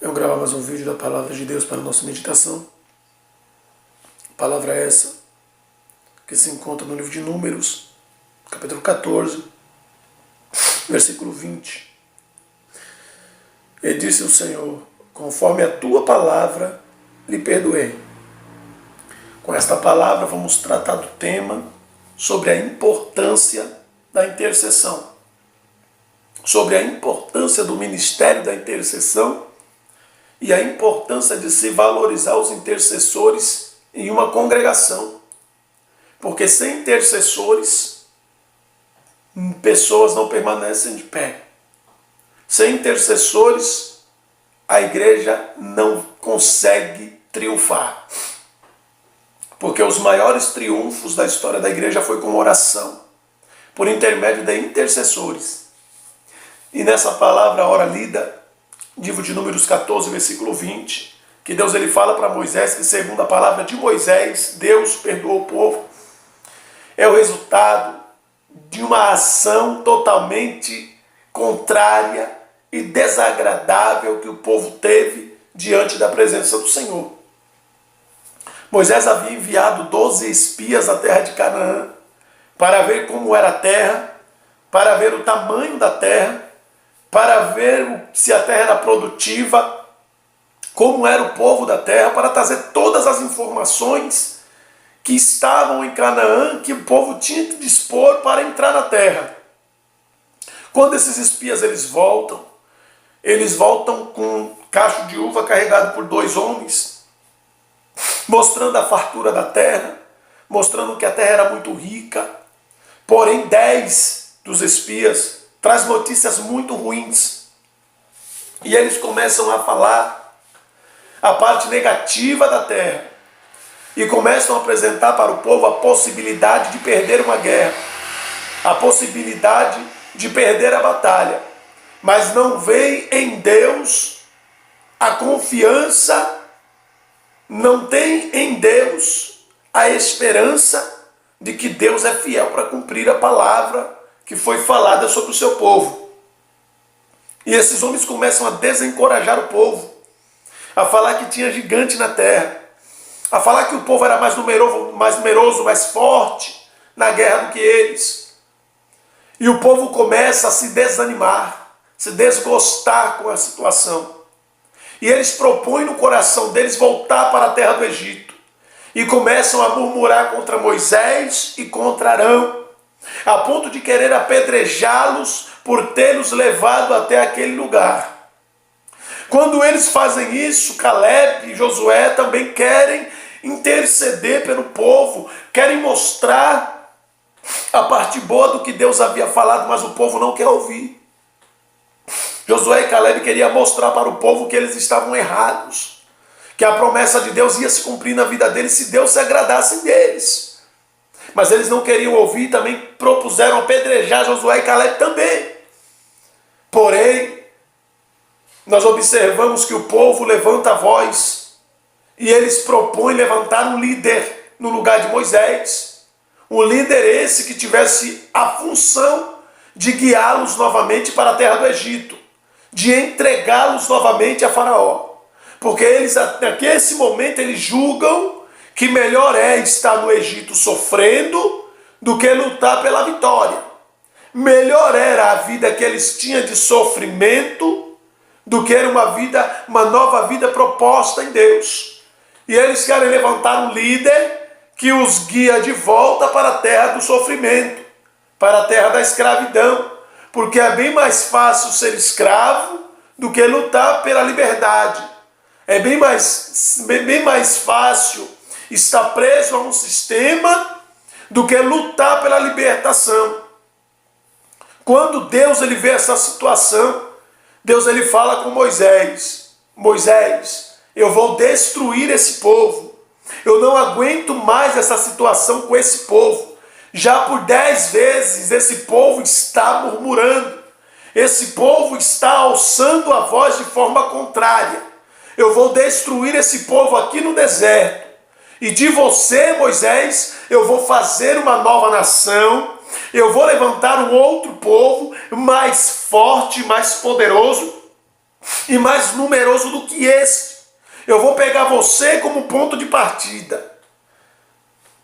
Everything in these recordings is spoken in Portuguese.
Vamos gravar mais um vídeo da Palavra de Deus para a nossa meditação. Palavra essa que se encontra no livro de Números, capítulo 14, versículo 20. E disse o Senhor: conforme a tua palavra lhe perdoei. Com esta palavra vamos tratar do tema sobre a importância da intercessão, sobre a importância do ministério da intercessão e a importância de se valorizar os intercessores em uma congregação. Porque sem intercessores, pessoas não permanecem de pé. Sem intercessores, a igreja não consegue triunfar. Porque os maiores triunfos da história da igreja foi com oração, por intermédio de intercessores. E nessa palavra, a hora lida, livro de Números 14, versículo 20, que Deus ele fala para Moisés que, segundo a palavra de Moisés, Deus perdoou o povo. É o resultado de uma ação totalmente contrária e desagradável que o povo teve diante da presença do Senhor. Moisés havia enviado 12 espias à terra de Canaã para ver como era a terra, para ver o tamanho da terra, para ver se a terra era produtiva, como era o povo da terra, para trazer todas as informações que estavam em Canaã, que o povo tinha que dispor para entrar na terra. Quando esses espias eles voltam com um cacho de uva carregado por 2 homens, mostrando a fartura da terra, mostrando que a terra era muito rica. Porém, 10 dos espias traz notícias muito ruins. E eles começam a falar a parte negativa da terra. E começam a apresentar para o povo a possibilidade de perder uma guerra. A possibilidade de perder a batalha. Mas não vem em Deus a confiança, não tem em Deus a esperança de que Deus é fiel para cumprir a palavra que foi falada sobre o seu povo. E esses homens começam a desencorajar o povo, a falar que tinha gigante na terra, a falar que o povo era mais numeroso, mais forte na guerra do que eles. E o povo começa a se desanimar, se desgostar com a situação. E eles propõem no coração deles voltar para a terra do Egito. E começam a murmurar contra Moisés e contra Arão, a ponto de querer apedrejá-los por tê-los levado até aquele lugar. Quando eles fazem isso, Caleb e Josué também querem interceder pelo povo, querem mostrar a parte boa do que Deus havia falado, mas o povo não quer ouvir. Josué e Caleb queriam mostrar para o povo que eles estavam errados, que a promessa de Deus ia se cumprir na vida deles se Deus se agradasse deles. Mas eles não queriam ouvir e também propuseram apedrejar Josué e Caleb também. Porém, nós observamos que o povo levanta a voz e eles propõem levantar um líder no lugar de Moisés. Um líder esse que tivesse a função de guiá-los novamente para a terra do Egito, de entregá-los novamente a Faraó. Porque eles, nesse momento, eles julgam que melhor é estar no Egito sofrendo do que lutar pela vitória. Melhor era a vida que eles tinham de sofrimento do que era uma nova vida proposta em Deus. E eles querem levantar um líder que os guia de volta para a terra do sofrimento, para a terra da escravidão. Porque é bem mais fácil ser escravo do que lutar pela liberdade. É bem mais fácil estar preso a um sistema do que lutar pela libertação. Quando Deus ele vê essa situação, Deus ele fala com Moisés: Moisés, eu vou destruir esse povo. Eu não aguento mais essa situação com esse povo. Já por 10 vezes esse povo está murmurando. Esse povo está alçando a voz de forma contrária. Eu vou destruir esse povo aqui no deserto. E de você, Moisés, eu vou fazer uma nova nação. Eu vou levantar um outro povo mais forte, mais poderoso. e mais numeroso do que esse. Eu vou pegar você como ponto de partida.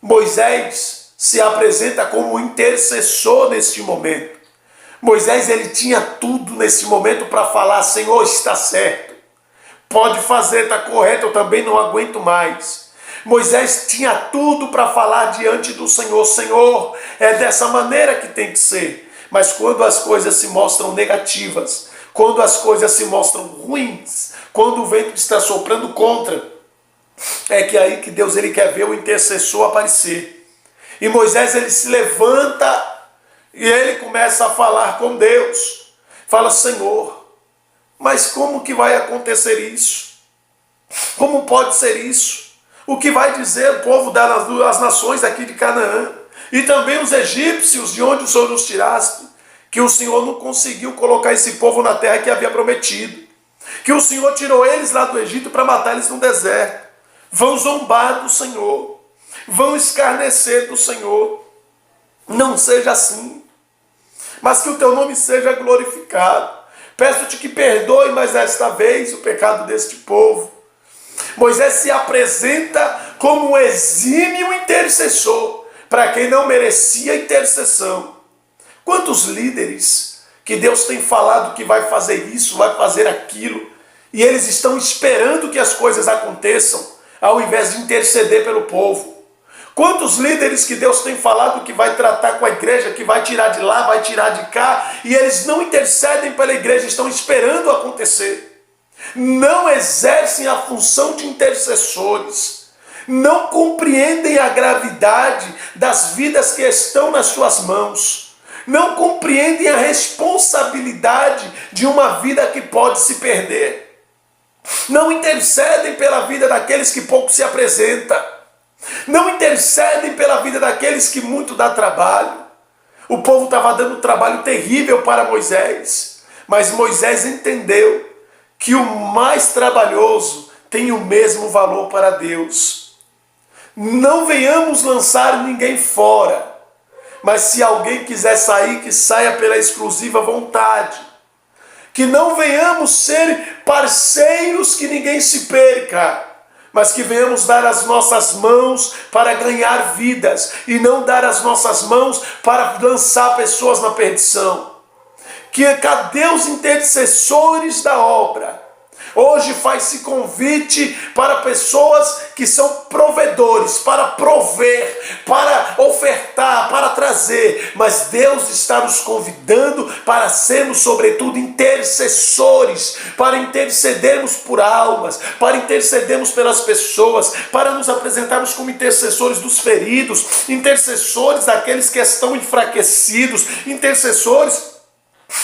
Moisés se apresenta como intercessor neste momento. Moisés, ele tinha tudo nesse momento para falar: Senhor, está certo, pode fazer, está correto, eu também não aguento mais. Moisés tinha tudo para falar diante do Senhor: Senhor, é dessa maneira que tem que ser. Mas quando as coisas se mostram negativas, quando as coisas se mostram ruins, quando o vento está soprando contra, é que aí que Deus, ele quer ver o intercessor aparecer. E Moisés, ele se levanta e ele começa a falar com Deus. Fala: Senhor, mas como que vai acontecer isso? Como pode ser isso? O que vai dizer o povo das nações aqui de Canaã? E também os egípcios, de onde o Senhor nos tiraste? Que o Senhor não conseguiu colocar esse povo na terra que havia prometido. Que o Senhor tirou eles lá do Egito para matar eles no deserto. Vão zombar do Senhor. Vão escarnecer do Senhor. Não seja assim. Mas que o teu nome seja glorificado. Peço-te que perdoe mais esta vez o pecado deste povo. Moisés se apresenta como um exímio intercessor para quem não merecia intercessão. Quantos líderes que Deus tem falado que vai fazer isso, vai fazer aquilo, e eles estão esperando que as coisas aconteçam, ao invés de interceder pelo povo. Quantos líderes que Deus tem falado que vai tratar com a igreja, que vai tirar de lá, vai tirar de cá, e eles não intercedem pela igreja, estão esperando acontecer. Não exercem a função de intercessores, não compreendem a gravidade das vidas que estão nas suas mãos, não compreendem a responsabilidade de uma vida que pode se perder, não intercedem pela vida daqueles que pouco se apresentam, não intercedem pela vida daqueles que muito dá trabalho. O povo estava dando um trabalho terrível para Moisés, mas Moisés entendeu que o mais trabalhoso tem o mesmo valor para Deus. Não venhamos lançar ninguém fora, mas se alguém quiser sair, que saia pela exclusiva vontade. Que não venhamos ser parceiros que ninguém se perca, mas que venhamos dar as nossas mãos para ganhar vidas, e não dar as nossas mãos para lançar pessoas na perdição. Que cadê os intercessores da obra? Hoje faz-se convite para pessoas que são provedores, para prover, para ofertar, para trazer. Mas Deus está nos convidando para sermos, sobretudo, intercessores, para intercedermos por almas, para intercedermos pelas pessoas, para nos apresentarmos como intercessores dos feridos, intercessores daqueles que estão enfraquecidos, intercessores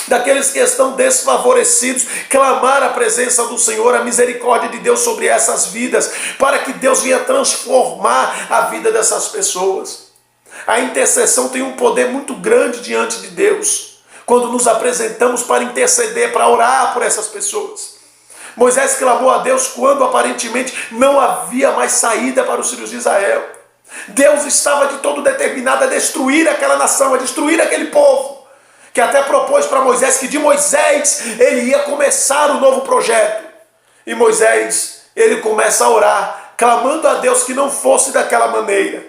daqueles que estão desfavorecidos, clamar a presença do Senhor, a misericórdia de Deus sobre essas vidas, para que Deus venha transformar a vida dessas pessoas. A intercessão tem um poder muito grande diante de Deus, quando nos apresentamos para interceder, para orar por essas pessoas. Moisés clamou a Deus quando aparentemente não havia mais saída para os filhos de Israel. Deus estava de todo determinado a destruir aquela nação, a destruir aquele povo, que até propôs para Moisés que de Moisés ele ia começar o novo projeto. E Moisés, ele começa a orar, clamando a Deus que não fosse daquela maneira,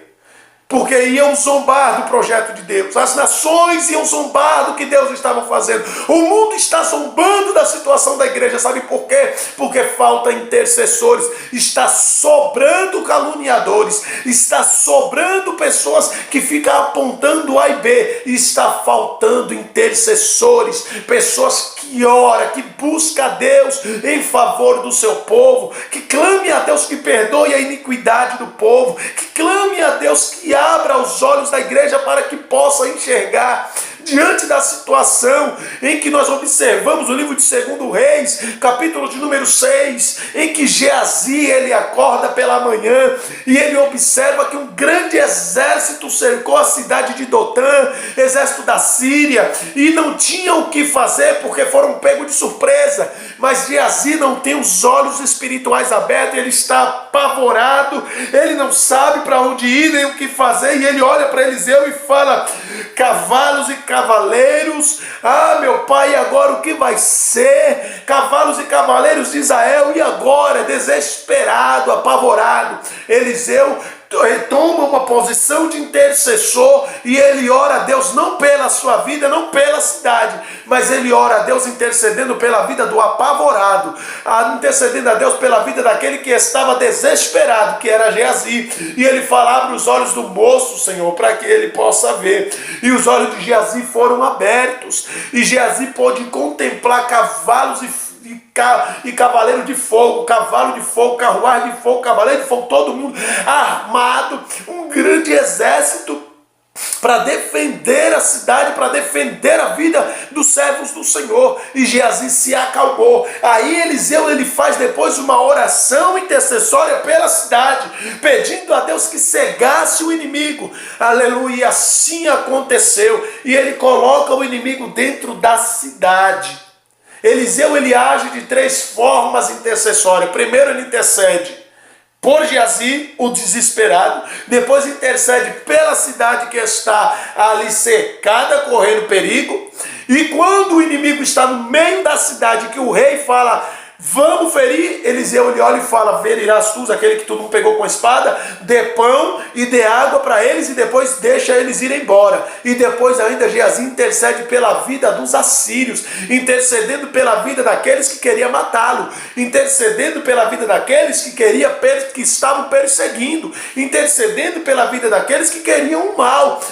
porque iam zombar do projeto de Deus. As nações iam zombar do que Deus estava fazendo. O mundo está zombando da situação da igreja. Sabe por quê? Porque falta intercessores. Está sobrando caluniadores. Está sobrando pessoas que ficam apontando A e B. Está faltando intercessores. Pessoas que oram, que buscam a Deus em favor do seu povo. Que clame a Deus que perdoe a iniquidade do povo. Que clame a Deus que abra os olhos da igreja para que possa enxergar diante da situação em que nós observamos o livro de 2 Reis, capítulo de número 6, em que Geazi, ele acorda pela manhã e ele observa que um grande exército cercou a cidade de Dotã, exército da Síria, e não tinham o que fazer porque foram pegos de surpresa. Mas Geazi não tem os olhos espirituais abertos, ele está apavorado, ele não sabe para onde ir nem o que fazer, e ele olha para Eliseu e fala: cavalos e cavaleiros. Ah, meu pai, e agora o que vai ser? Cavalos e cavaleiros de Israel, e agora? Desesperado, apavorado, Eliseu toma uma posição de intercessor e ele ora a Deus não pela sua vida, não pela cidade, mas ele ora a Deus intercedendo pela vida do apavorado, intercedendo a Deus pela vida daquele que estava desesperado, que era Geazi. E ele fala: abre os olhos do moço, Senhor, para que ele possa ver. E os olhos de Geazi foram abertos, e Geazi pôde contemplar cavalos e cavaleiro de fogo, cavalo de fogo, carruagem de fogo, cavaleiro de fogo, todo mundo armado, um grande exército para defender a cidade, para defender a vida dos servos do Senhor. E Geazi se acalmou. Aí Eliseu, ele faz depois uma oração intercessória pela cidade, pedindo a Deus que cegasse o inimigo. Aleluia, e assim aconteceu. E ele coloca o inimigo dentro da cidade. Eliseu, ele age de 3 formas intercessórias. Primeiro, ele intercede por Geazi, o desesperado. Depois intercede pela cidade que está ali cercada, correndo perigo. E quando o inimigo está no meio da cidade, que o rei fala: vamos ferir, Eliseu, ele olha e fala: ferirás tu, aquele que tu não pegou com a espada, dê pão e dê água para eles, e depois deixa eles ir embora. E depois ainda Geazi intercede pela vida dos assírios, intercedendo pela vida daqueles que queriam matá-lo, intercedendo pela vida daqueles que estavam perseguindo, intercedendo pela vida daqueles que queriam o mal.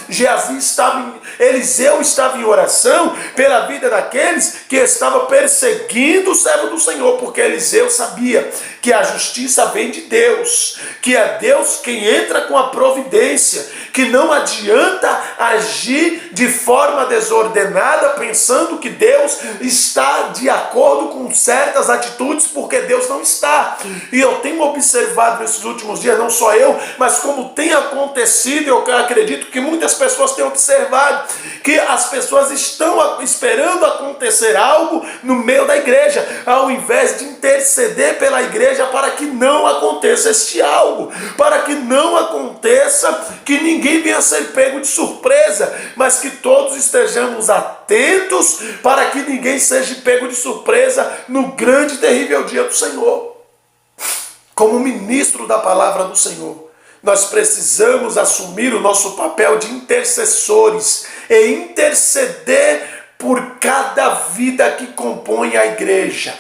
Eliseu estava em oração pela vida daqueles que estavam perseguindo o servo do Senhor, porque Eliseu sabia que a justiça vem de Deus, que é Deus quem entra com a providência, que não adianta agir de forma desordenada, pensando que Deus está de acordo com certas atitudes, porque Deus não está. E eu tenho observado nesses últimos dias, não só eu, mas como tem acontecido, eu acredito que muitas pessoas têm observado, que as pessoas estão esperando acontecer algo no meio da igreja, ao invés de interceder pela igreja para que não aconteça este algo, para que não aconteça, que ninguém venha a ser pego de surpresa, mas que todos estejamos atentos para que ninguém seja pego de surpresa no grande e terrível dia do Senhor. Como ministro da palavra do Senhor, nós precisamos assumir o nosso papel de intercessores e interceder por cada vida que compõe a igreja.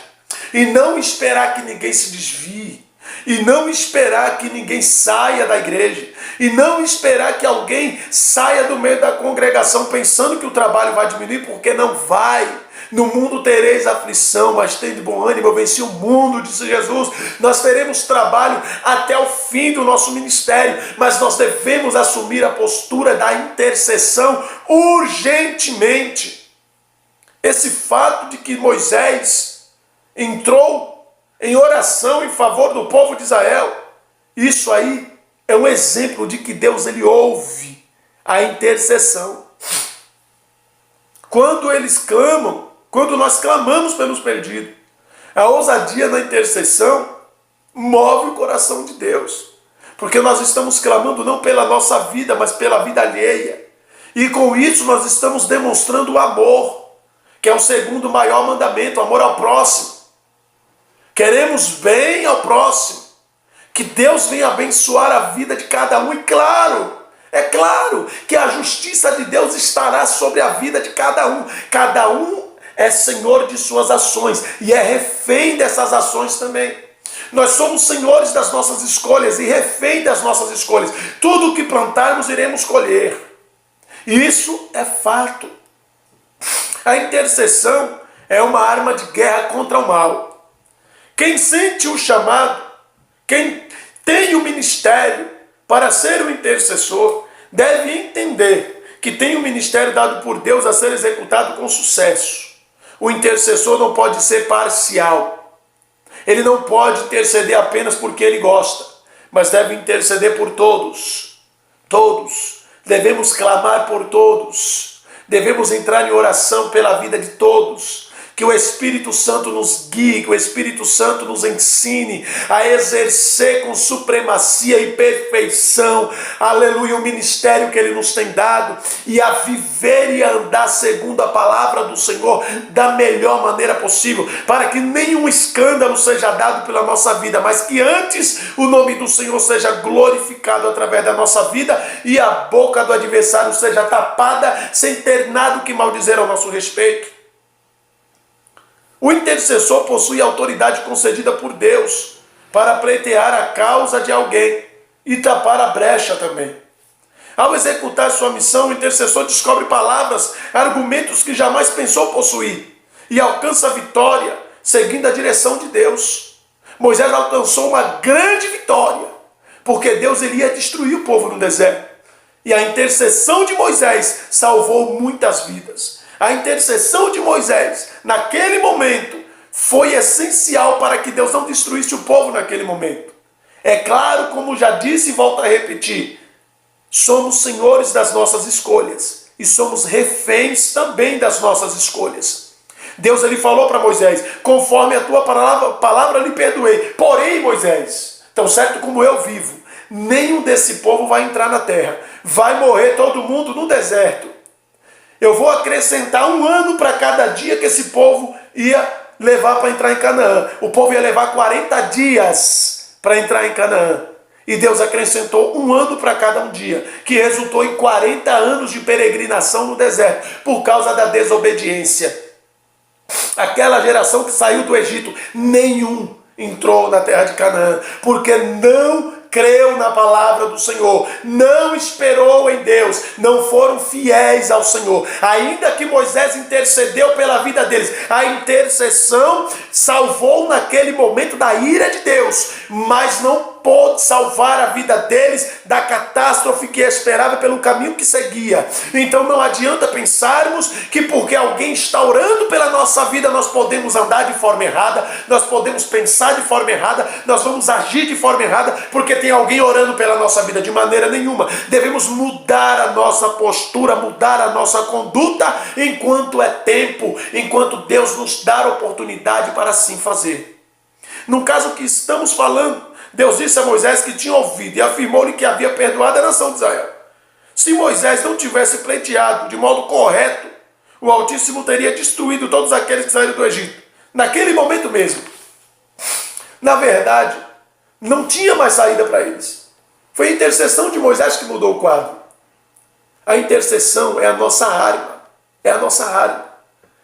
E não esperar que ninguém se desvie, e não esperar que ninguém saia da igreja, e não esperar que alguém saia do meio da congregação pensando que o trabalho vai diminuir, porque não vai. No mundo tereis aflição, mas tende bom ânimo, eu venci o mundo, disse Jesus. Nós teremos trabalho até o fim do nosso ministério, mas nós devemos assumir a postura da intercessão urgentemente. Esse fato de que Moisés entrou em oração em favor do povo de Israel, isso aí é um exemplo de que Deus, ele ouve a intercessão. Quando eles clamam, quando nós clamamos pelos perdidos, a ousadia na intercessão move o coração de Deus, porque nós estamos clamando não pela nossa vida, mas pela vida alheia, e com isso nós estamos demonstrando o amor, que é o segundo maior mandamento, o amor ao próximo. Queremos bem ao próximo, que Deus venha abençoar a vida de cada um, e é claro que a justiça de Deus estará sobre a vida de cada um é senhor de suas ações, e é refém dessas ações também. Nós somos senhores das nossas escolhas, e refém das nossas escolhas. Tudo o que plantarmos iremos colher, isso é fato. A intercessão é uma arma de guerra contra o mal. Quem sente o chamado, quem tem o ministério para ser um intercessor, deve entender que tem um ministério dado por Deus a ser executado com sucesso. O intercessor não pode ser parcial. Ele não pode interceder apenas porque ele gosta, mas deve interceder por todos. Todos. Devemos clamar por todos. Devemos entrar em oração pela vida de todos. que o Espírito Santo nos guie, que o Espírito Santo nos ensine a exercer com supremacia e perfeição, aleluia, o ministério que Ele nos tem dado, e a viver e a andar segundo a palavra do Senhor da melhor maneira possível, para que nenhum escândalo seja dado pela nossa vida, mas que antes o nome do Senhor seja glorificado através da nossa vida e a boca do adversário seja tapada sem ter nada que maldizer ao nosso respeito. O intercessor possui autoridade concedida por Deus para pleitear a causa de alguém e tapar a brecha também. Ao executar sua missão, o intercessor descobre palavras, argumentos que jamais pensou possuir e alcança a vitória seguindo a direção de Deus. Moisés alcançou uma grande vitória, porque Deus iria destruir o povo no deserto. E a intercessão de Moisés salvou muitas vidas. A intercessão de Moisés, naquele momento, foi essencial para que Deus não destruísse o povo naquele momento. É claro, como já disse e volto a repetir, somos senhores das nossas escolhas e somos reféns também das nossas escolhas. Deus ele falou para Moisés: conforme a tua palavra lhe perdoei. Porém, Moisés, tão certo como eu vivo, nenhum desse povo vai entrar na terra. Vai morrer todo mundo no deserto. Eu vou acrescentar 1 ano para cada dia que esse povo ia levar para entrar em Canaã. O povo ia levar 40 dias para entrar em Canaã. E Deus acrescentou 1 ano para cada um dia, que resultou em 40 anos de peregrinação no deserto, por causa da desobediência. Aquela geração que saiu do Egito, nenhum entrou na terra de Canaã, porque não creu na palavra do Senhor, não esperou em Deus, não foram fiéis ao Senhor. Ainda que Moisés intercedeu pela vida deles, a intercessão salvou naquele momento da ira de Deus, mas não pôde salvar a vida deles da catástrofe que esperava pelo caminho que seguia. Então não adianta pensarmos que porque alguém está orando pela nossa vida, nós podemos andar de forma errada, nós podemos pensar de forma errada, nós vamos agir de forma errada, porque tem alguém orando pela nossa vida. De maneira nenhuma. Devemos mudar a nossa postura, mudar a nossa conduta, enquanto é tempo, enquanto Deus nos dá a oportunidade para assim fazer. No caso que estamos falando, Deus disse a Moisés que tinha ouvido e afirmou-lhe que havia perdoado a nação de Israel. Se Moisés não tivesse pleiteado de modo correto, o Altíssimo teria destruído todos aqueles que saíram do Egito. Naquele momento mesmo. Na verdade, não tinha mais saída para eles. Foi a intercessão de Moisés que mudou o quadro. A intercessão é a nossa arma. É a nossa arma,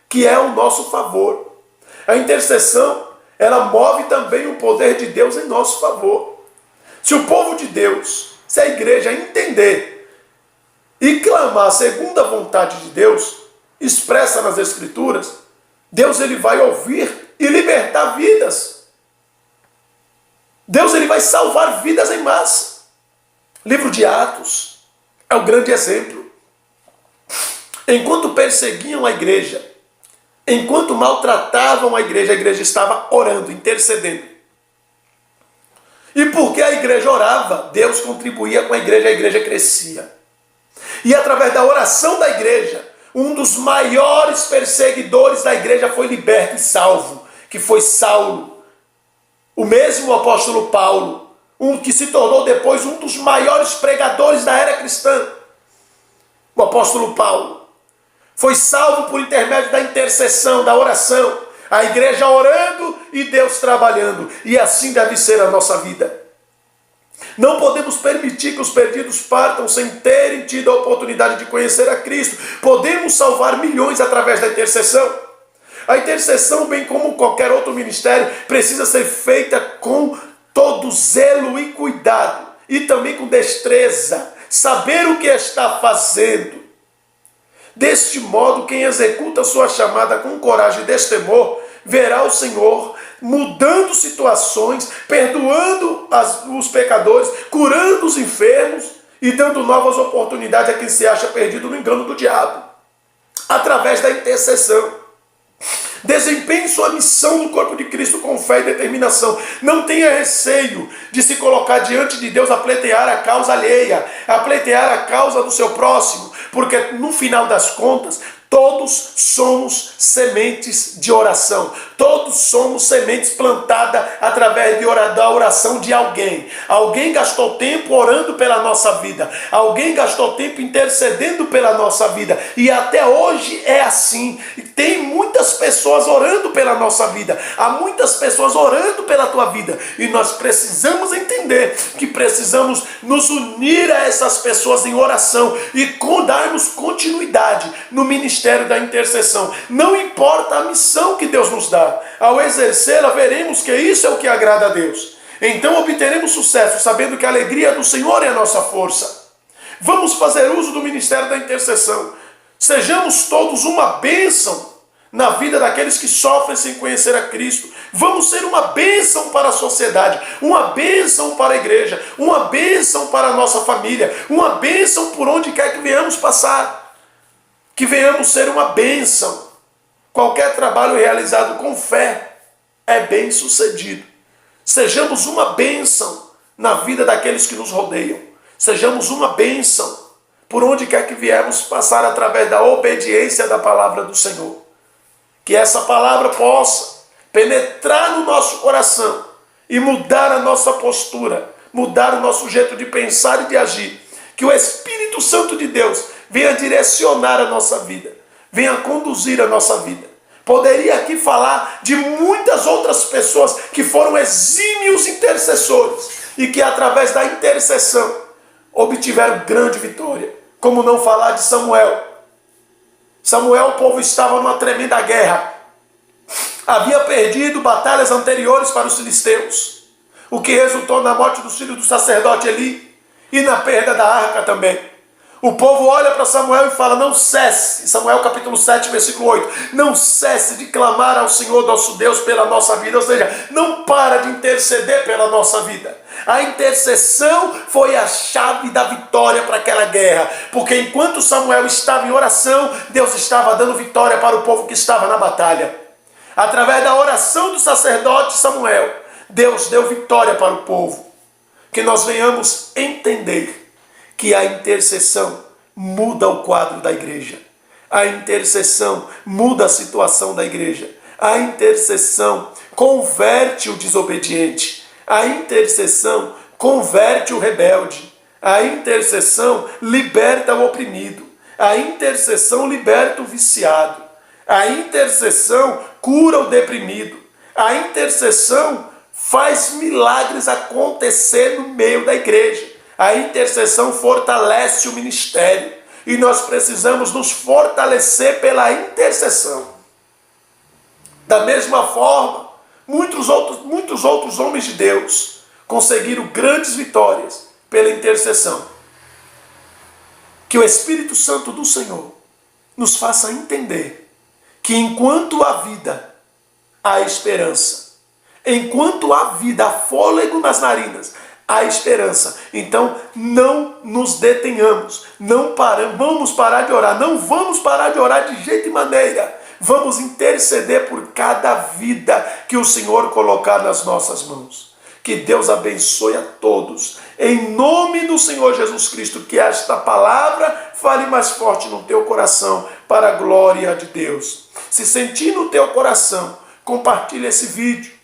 que é o nosso favor. A intercessão, ela move também o poder de Deus em nosso favor. Se o povo de Deus, se a igreja entender e clamar segundo a vontade de Deus, expressa nas Escrituras, Deus ele vai ouvir e libertar vidas. Deus ele vai salvar vidas em massa. Livro de Atos é o grande exemplo. Enquanto perseguiam a igreja, enquanto maltratavam a igreja estava orando, intercedendo. E porque a igreja orava, Deus contribuía com a igreja crescia. E através da oração da igreja, um dos maiores perseguidores da igreja foi liberto e salvo, que foi Saulo. O mesmo apóstolo Paulo, que se tornou depois um dos maiores pregadores da era cristã. O apóstolo Paulo foi salvo por intermédio da intercessão, da oração. A igreja orando e Deus trabalhando. E assim deve ser a nossa vida. Não podemos permitir que os perdidos partam sem terem tido a oportunidade de conhecer a Cristo. Podemos salvar milhões através da intercessão. A intercessão, bem como qualquer outro ministério, precisa ser feita com todo zelo e cuidado. E também com destreza. Saber o que está fazendo. Deste modo, quem executa sua chamada com coragem e destemor, verá o Senhor mudando situações, perdoando os pecadores, curando os enfermos e dando novas oportunidades a quem se acha perdido no engano do diabo. Através da intercessão. Desempenhe sua missão no corpo de Cristo com fé e determinação. Não tenha receio de se colocar diante de Deus a pleitear a causa alheia, a pleitear a causa do seu próximo, porque no final das contas, Todos somos sementes de oração. Todos somos sementes plantadas através da oração de alguém. Alguém gastou tempo orando pela nossa vida. Alguém gastou tempo intercedendo pela nossa vida. E até hoje é assim. Tem muitas pessoas orando pela nossa vida. Há muitas pessoas orando pela tua vida. E nós precisamos entender que precisamos nos unir a essas pessoas em oração e darmos continuidade no ministério da intercessão. Não importa a missão que Deus nos dá. Ao exercê-la, veremos que isso é o que agrada a Deus. Então obteremos sucesso, sabendo que a alegria do Senhor é a nossa força. Vamos fazer uso do ministério da intercessão. Sejamos todos uma bênção na vida daqueles que sofrem sem conhecer a Cristo. Vamos ser uma bênção para a sociedade, uma bênção para a igreja, uma bênção para a nossa família, uma bênção por onde quer que venhamos passar. Que venhamos ser uma bênção. Qualquer trabalho realizado com fé é bem sucedido. Sejamos uma bênção na vida daqueles que nos rodeiam. Sejamos uma bênção por onde quer que viemos passar através da obediência da palavra do Senhor. Que essa palavra possa penetrar no nosso coração e mudar a nossa postura, mudar o nosso jeito de pensar e de agir. Que o Espírito Santo de Deus venha direcionar a nossa vida, venha conduzir a nossa vida. Poderia aqui falar de muitas outras pessoas que foram exímios intercessores e que através da intercessão obtiveram grande vitória. Como não falar de Samuel? Samuel, o povo estava numa tremenda guerra. Havia perdido batalhas anteriores para os filisteus, o que resultou na morte dos filhos do sacerdote Eli e na perda da arca também. O povo olha para Samuel e fala: não cesse, Samuel capítulo 7, versículo 8, não cesse de clamar ao Senhor nosso Deus pela nossa vida, ou seja, não para de interceder pela nossa vida. A intercessão foi a chave da vitória para aquela guerra, porque enquanto Samuel estava em oração, Deus estava dando vitória para o povo que estava na batalha. Através da oração do sacerdote Samuel, Deus deu vitória para o povo. Que nós venhamos entender que a intercessão muda o quadro da igreja. A intercessão muda a situação da igreja. A intercessão converte o desobediente. A intercessão converte o rebelde. A intercessão liberta o oprimido. A intercessão liberta o viciado. A intercessão cura o deprimido. A intercessão faz milagres acontecer no meio da igreja. A intercessão fortalece o ministério. E nós precisamos nos fortalecer pela intercessão. Da mesma forma, muitos outros homens de Deus conseguiram grandes vitórias pela intercessão. Que o Espírito Santo do Senhor nos faça entender que enquanto há vida, há esperança. Enquanto há vida, há fôlego nas narinas, há esperança. Então não nos detenhamos, não vamos parar de orar, não vamos parar de orar de jeito e maneira. Vamos interceder por cada vida que o Senhor colocar nas nossas mãos. Que Deus abençoe a todos. Em nome do Senhor Jesus Cristo, que esta palavra fale mais forte no teu coração, para a glória de Deus. Se sentir no teu coração, compartilhe esse vídeo.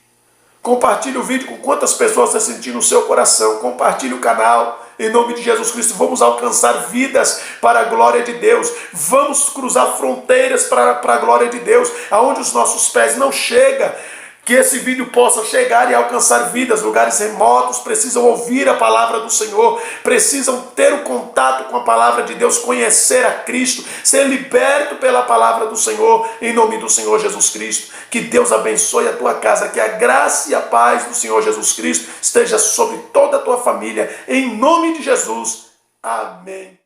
Compartilhe o vídeo com quantas pessoas você sentir no seu coração. Compartilhe o canal. Em nome de Jesus Cristo, vamos alcançar vidas para a glória de Deus. Vamos cruzar fronteiras para a glória de Deus, aonde os nossos pés não chegam. Que esse vídeo possa chegar e alcançar vidas. Lugares remotos precisam ouvir a palavra do Senhor, precisam ter o contato com a palavra de Deus, conhecer a Cristo, ser liberto pela palavra do Senhor, em nome do Senhor Jesus Cristo. Que Deus abençoe a tua casa, que a graça e a paz do Senhor Jesus Cristo esteja sobre toda a tua família, em nome de Jesus. Amém.